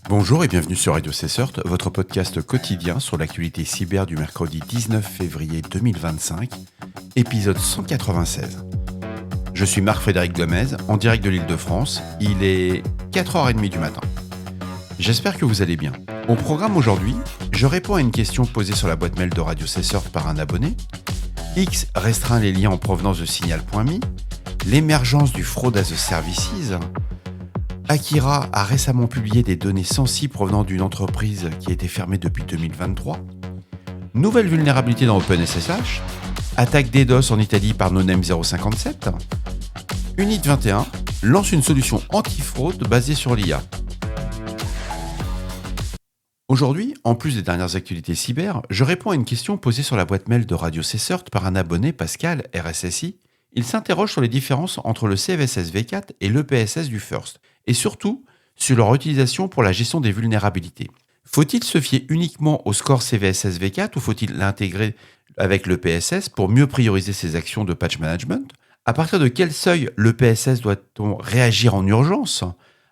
Bonjour et bienvenue sur Radio CSERT, votre podcast quotidien sur l'actualité cyber du mercredi 19 février 2025, épisode 196. Je suis Marc-Frédéric Gomez, en direct de l'Île-de-France. Il est 4h30 du matin. J'espère que vous allez bien. Au programme aujourd'hui, je réponds à une question posée sur la boîte mail de Radio CSERT par un abonné. X restreint les liens en provenance de Signal.me. L'émergence du Fraud as a Services. Akira a récemment publié des données sensibles provenant d'une entreprise qui a été fermée depuis 2023. Nouvelle vulnérabilité dans OpenSSH. Attaque DDoS en Italie par NoName057. Unit21 lance une solution anti-fraude basée sur l'IA. Aujourd'hui, en plus des dernières actualités cyber, je réponds à une question posée sur la boîte mail de Radio CSERT par un abonné, Pascal, RSSI. Il s'interroge sur les différences entre le CVSS V4 et l'EPSS du First, et surtout sur leur utilisation pour la gestion des vulnérabilités. Faut-il se fier uniquement au score CVSS V4 ou faut-il l'intégrer avec l'EPSS pour mieux prioriser ses actions de patch management ? À partir de quel seuil l'EPSS doit-on réagir en urgence ?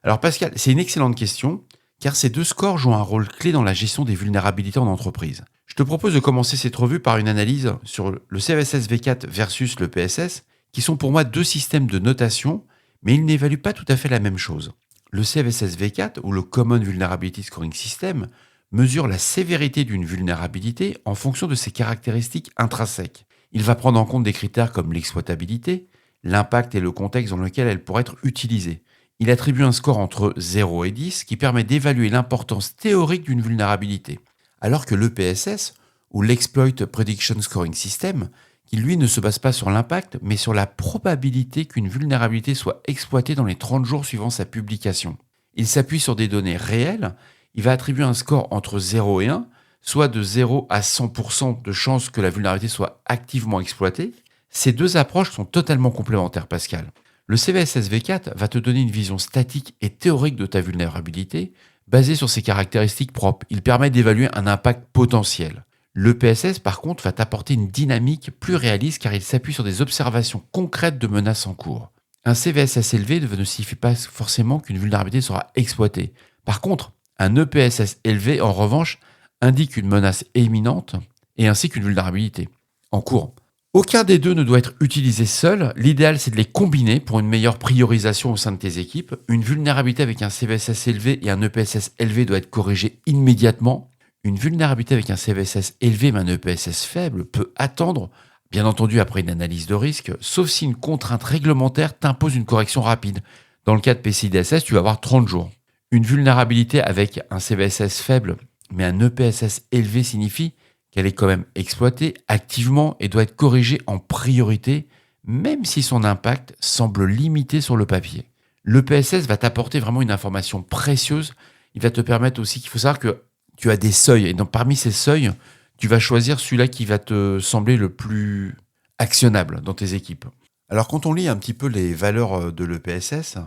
Alors Pascal, c'est une excellente question, car ces deux scores jouent un rôle clé dans la gestion des vulnérabilités en entreprise. Je te propose de commencer cette revue par une analyse sur le CVSS V4 versus l'EPSS, qui sont pour moi deux systèmes de notation, mais ils n'évaluent pas tout à fait la même chose. Le CVSS V4, ou le Common Vulnerability Scoring System, mesure la sévérité d'une vulnérabilité en fonction de ses caractéristiques intrinsèques. Il va prendre en compte des critères comme l'exploitabilité, l'impact et le contexte dans lequel elle pourrait être utilisée. Il attribue un score entre 0 et 10 qui permet d'évaluer l'importance théorique d'une vulnérabilité. Alors que l'EPSS, ou l'Exploit Prediction Scoring System, qui lui ne se base pas sur l'impact, mais sur la probabilité qu'une vulnérabilité soit exploitée dans les 30 jours suivant sa publication. Il s'appuie sur des données réelles, il va attribuer un score entre 0 et 1, soit de 0 à 100% de chances que la vulnérabilité soit activement exploitée. Ces deux approches sont totalement complémentaires, Pascal. Le CVSS V4 va te donner une vision statique et théorique de ta vulnérabilité, basée sur ses caractéristiques propres. Il permet d'évaluer un impact potentiel. L'EPSS, par contre, va t'apporter une dynamique plus réaliste car il s'appuie sur des observations concrètes de menaces en cours. Un CVSS élevé ne signifie pas forcément qu'une vulnérabilité sera exploitée. Par contre, un EPSS élevé, en revanche, indique une menace imminente et ainsi qu'une vulnérabilité en cours. Aucun des deux ne doit être utilisé seul. L'idéal, c'est de les combiner pour une meilleure priorisation au sein de tes équipes. Une vulnérabilité avec un CVSS élevé et un EPSS élevé doit être corrigée immédiatement. Une vulnérabilité avec un CVSS élevé mais un EPSS faible peut attendre, bien entendu après une analyse de risque, sauf si une contrainte réglementaire t'impose une correction rapide. Dans le cas de PCI-DSS, tu vas avoir 30 jours. Une vulnérabilité avec un CVSS faible mais un EPSS élevé signifie qu'elle est quand même exploitée activement et doit être corrigée en priorité, même si son impact semble limité sur le papier. L'EPSS va t'apporter vraiment une information précieuse. Il va te permettre aussi qu'il faut savoir que tu as des seuils, et donc parmi ces seuils, tu vas choisir celui-là qui va te sembler le plus actionnable dans tes équipes. Alors quand on lit un petit peu les valeurs de l'EPSS,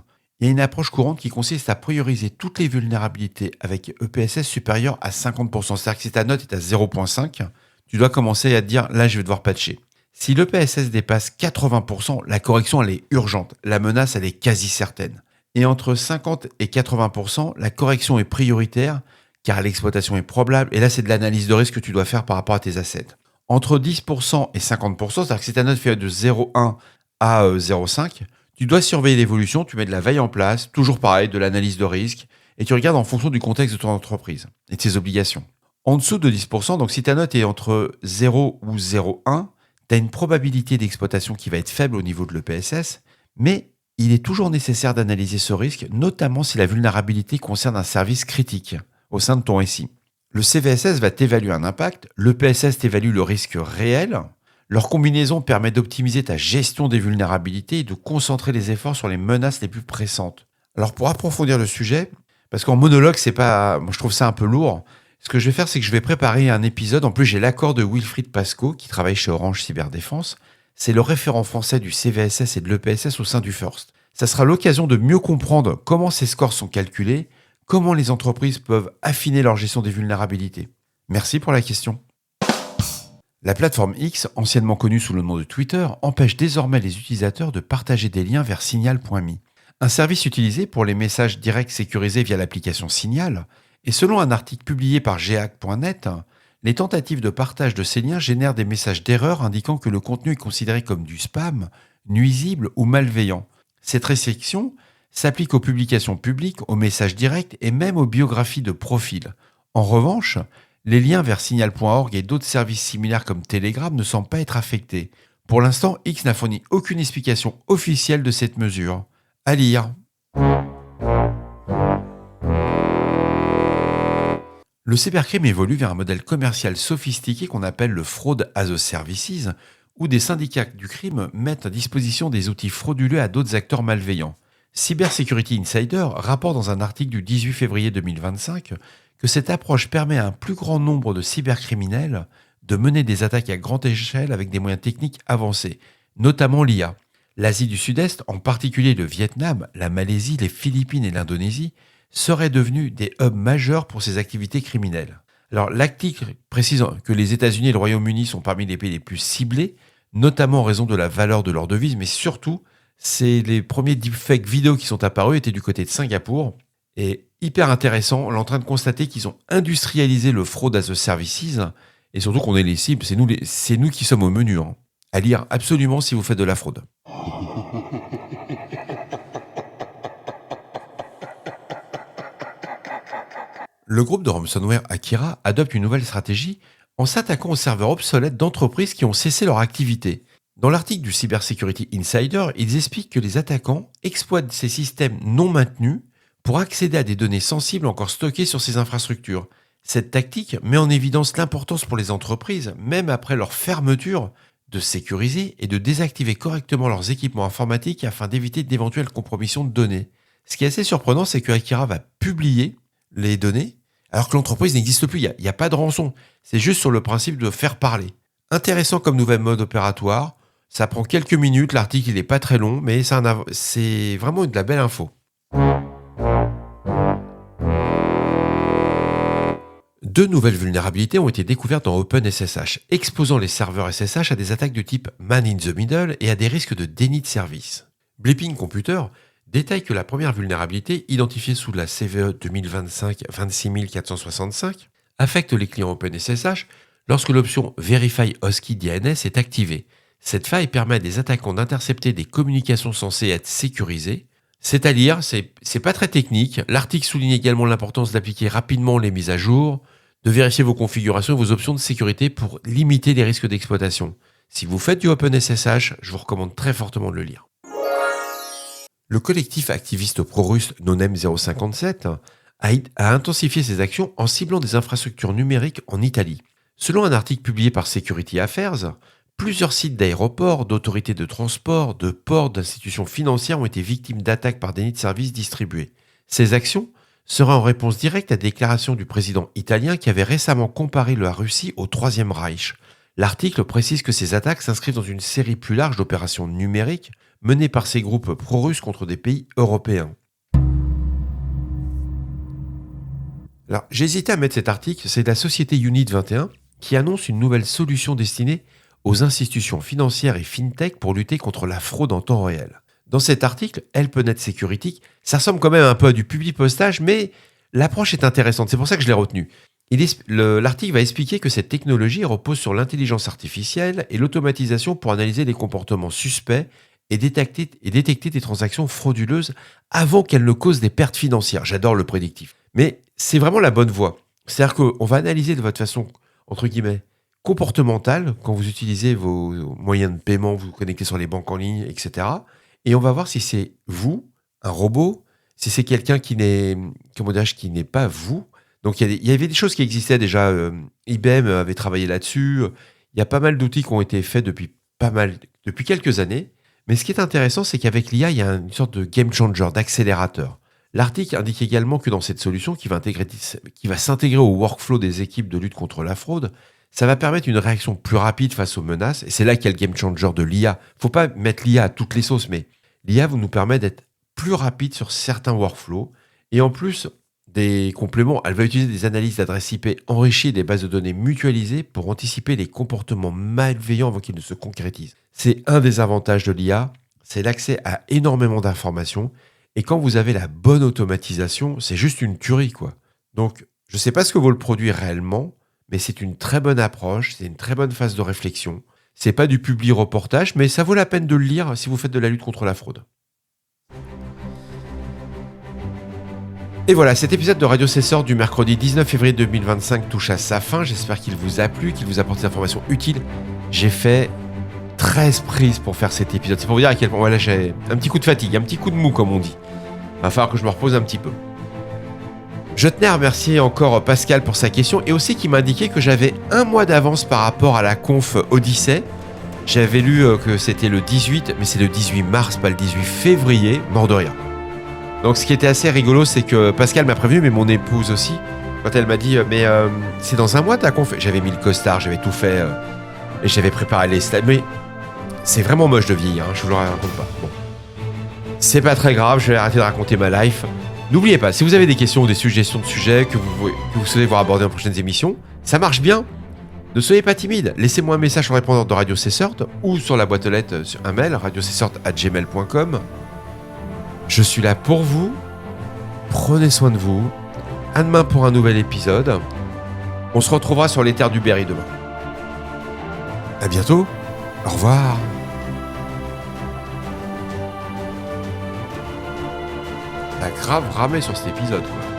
il y a une approche courante qui consiste à prioriser toutes les vulnérabilités avec EPSS supérieur à 50%. C'est-à-dire que si ta note est à 0.5, tu dois commencer à te dire, là je vais devoir patcher. Si l'EPSS dépasse 80%, la correction elle est urgente, la menace elle est quasi certaine. Et entre 50 et 80%, la correction est prioritaire, car l'exploitation est probable, et là c'est de l'analyse de risque que tu dois faire par rapport à tes assets. Entre 10% et 50%, c'est-à-dire que si ta note fait de 0,1 à 0,5, tu dois surveiller l'évolution, tu mets de la veille en place, toujours pareil, de l'analyse de risque, et tu regardes en fonction du contexte de ton entreprise et de ses obligations. En dessous de 10%, donc si ta note est entre 0 ou 0,1, tu as une probabilité d'exploitation qui va être faible au niveau de l'EPSS, mais il est toujours nécessaire d'analyser ce risque, notamment si la vulnérabilité concerne un service critique au sein de ton SI. Le CVSS va t'évaluer un impact, l'EPSS t'évalue le risque réel. Leur combinaison permet d'optimiser ta gestion des vulnérabilités et de concentrer les efforts sur les menaces les plus pressantes. Alors pour approfondir le sujet, parce qu'en monologue, moi je trouve ça un peu lourd, ce que je vais faire, c'est que je vais préparer un épisode. En plus, j'ai l'accord de Wilfried Pasco, qui travaille chez Orange Cyberdéfense. C'est le référent français du CVSS et de l'EPSS au sein du First. Ça sera l'occasion de mieux comprendre comment ces scores sont calculés, comment les entreprises peuvent affiner leur gestion des vulnérabilités. Merci pour la question. La plateforme X, anciennement connue sous le nom de Twitter, empêche désormais les utilisateurs de partager des liens vers Signal.me. Un service utilisé pour les messages directs sécurisés via l'application Signal. Et selon un article publié par gehack.net, les tentatives de partage de ces liens génèrent des messages d'erreur indiquant que le contenu est considéré comme du spam, nuisible ou malveillant. Cette restriction s'applique aux publications publiques, aux messages directs et même aux biographies de profil. En revanche, les liens vers signal.org et d'autres services similaires comme Telegram ne semblent pas être affectés. Pour l'instant, X n'a fourni aucune explication officielle de cette mesure. À lire. Le cybercrime évolue vers un modèle commercial sophistiqué qu'on appelle le fraud as a services, où des syndicats du crime mettent à disposition des outils frauduleux à d'autres acteurs malveillants. Cybersecurity Insider rapporte dans un article du 18 février 2025 que cette approche permet à un plus grand nombre de cybercriminels de mener des attaques à grande échelle avec des moyens techniques avancés, notamment l'IA. L'Asie du Sud-Est, en particulier le Vietnam, la Malaisie, les Philippines et l'Indonésie, seraient devenus des hubs majeurs pour ces activités criminelles. Alors, l'article précise que les États-Unis et le Royaume-Uni sont parmi les pays les plus ciblés, notamment en raison de la valeur de leur devise, mais surtout, c'est les premiers deepfakes vidéo qui sont apparus étaient du côté de Singapour. Et hyper intéressant, on est en train de constater qu'ils ont industrialisé le fraud as a services, et surtout qu'on est les cibles, c'est nous qui sommes au menu. À lire absolument si vous faites de la fraude. Le groupe de ransomware Akira adopte une nouvelle stratégie en s'attaquant aux serveurs obsolètes d'entreprises qui ont cessé leur activité. Dans l'article du Cybersecurity Insider, ils expliquent que les attaquants exploitent ces systèmes non maintenus pour accéder à des données sensibles encore stockées sur ces infrastructures. Cette tactique met en évidence l'importance pour les entreprises, même après leur fermeture, de sécuriser et de désactiver correctement leurs équipements informatiques afin d'éviter d'éventuelles compromissions de données. Ce qui est assez surprenant, c'est que Akira va publier les données alors que l'entreprise n'existe plus. Il n'y a pas de rançon. C'est juste sur le principe de faire parler. Intéressant comme nouvel mode opératoire. Ça prend quelques minutes. L'article n'est pas très long, mais c'est vraiment de la belle info. Deux nouvelles vulnérabilités ont été découvertes dans OpenSSH, exposant les serveurs SSH à des attaques de type man in the middle et à des risques de déni de service. Blipping Computer détaille que la première vulnérabilité, identifiée sous la CVE 2025-26465, affecte les clients OpenSSH lorsque l'option Verify Hostkey DNS est activée. Cette faille permet à des attaquants d'intercepter des communications censées être sécurisées. C'est à lire, c'est pas très technique. L'article souligne également l'importance d'appliquer rapidement les mises à jour, de vérifier vos configurations et vos options de sécurité pour limiter les risques d'exploitation. Si vous faites du OpenSSH, je vous recommande très fortement de le lire. Le collectif activiste pro-russe NoName 057 a intensifié ses actions en ciblant des infrastructures numériques en Italie. Selon un article publié par Security Affairs, plusieurs sites d'aéroports, d'autorités de transport, de ports, d'institutions financières ont été victimes d'attaques par déni de services distribués. Ces actions seraient en réponse directe à la déclaration du président italien qui avait récemment comparé la Russie au Troisième Reich. L'article précise que ces attaques s'inscrivent dans une série plus large d'opérations numériques menées par ces groupes pro-russes contre des pays européens. Alors, j'ai hésité à mettre cet article, c'est la société Unit 21 qui annonce une nouvelle solution destinée aux institutions financières et fintech pour lutter contre la fraude en temps réel. Dans cet article, HelpNet Security, ça ressemble quand même un peu à du public postage, mais l'approche est intéressante, c'est pour ça que je l'ai retenu. L'article va expliquer que cette technologie repose sur l'intelligence artificielle et l'automatisation pour analyser les comportements suspects et détecter des transactions frauduleuses avant qu'elles ne causent des pertes financières. J'adore le prédictif. Mais c'est vraiment la bonne voie. C'est-à-dire qu'on va analyser de votre façon, entre guillemets, comportementale, quand vous utilisez vos moyens de paiement, vous vous connectez sur les banques en ligne, etc. Et on va voir si c'est vous, un robot, si c'est quelqu'un qui n'est pas vous. Donc il y avait des choses qui existaient déjà. IBM avait travaillé là-dessus. Il y a pas mal d'outils qui ont été faits depuis quelques années. Mais ce qui est intéressant, c'est qu'avec l'IA, il y a une sorte de game changer, d'accélérateur. L'article indique également que dans cette solution, qui va s'intégrer au workflow des équipes de lutte contre la fraude, ça va permettre une réaction plus rapide face aux menaces. Et c'est là qu'il y a le game changer de l'IA. Il ne faut pas mettre l'IA à toutes les sauces, mais l'IA nous permet d'être plus rapide sur certains workflows. Et en plus des compléments, elle va utiliser des analyses d'adresses IP enrichies et des bases de données mutualisées pour anticiper les comportements malveillants avant qu'ils ne se concrétisent. C'est un des avantages de l'IA, c'est l'accès à énormément d'informations Et quand vous avez la bonne automatisation, c'est juste une tuerie, quoi. Donc, je ne sais pas ce que vaut le produit réellement, mais c'est une très bonne approche, c'est une très bonne phase de réflexion. C'est pas du publi-reportage, mais ça vaut la peine de le lire si vous faites de la lutte contre la fraude. Et voilà, cet épisode de Radio Cesseur du mercredi 19 février 2025 touche à sa fin. J'espère qu'il vous a plu, qu'il vous a apporté des informations utiles. J'ai fait 13 prises pour faire cet épisode. C'est pour vous dire à quel point voilà, j'ai un petit coup de fatigue, un petit coup de mou comme on dit. Va falloir que je me repose un petit peu. Je tenais à remercier encore Pascal pour sa question et aussi qui m'a indiqué que j'avais un mois d'avance par rapport à la conf Odyssey. J'avais lu que c'était le 18, mais c'est le 18 mars, pas le 18 février, mort de rire. Donc ce qui était assez rigolo, c'est que Pascal m'a prévenu, mais mon épouse aussi, quand elle m'a dit « Mais c'est dans un mois ta conf ?» J'avais mis le costard, j'avais tout fait, et j'avais préparé les slides. Mais c'est vraiment moche de vieillir, je vous le raconte pas. Bon. C'est pas très grave, je vais arrêter de raconter ma life. N'oubliez pas, si vous avez des questions ou des suggestions de sujets que vous souhaitez voir abordés dans les prochaines émissions, ça marche bien. Ne soyez pas timide, laissez-moi un message sur le répondeur de Radio Cessort ou sur la boîte aux lettres sur un mail, radiocessort@gmail.com. Je suis là pour vous. Prenez soin de vous. À demain pour un nouvel épisode. On se retrouvera sur les terres du Berry demain. À bientôt. Au revoir. T'as grave ramé sur cet épisode, quoi.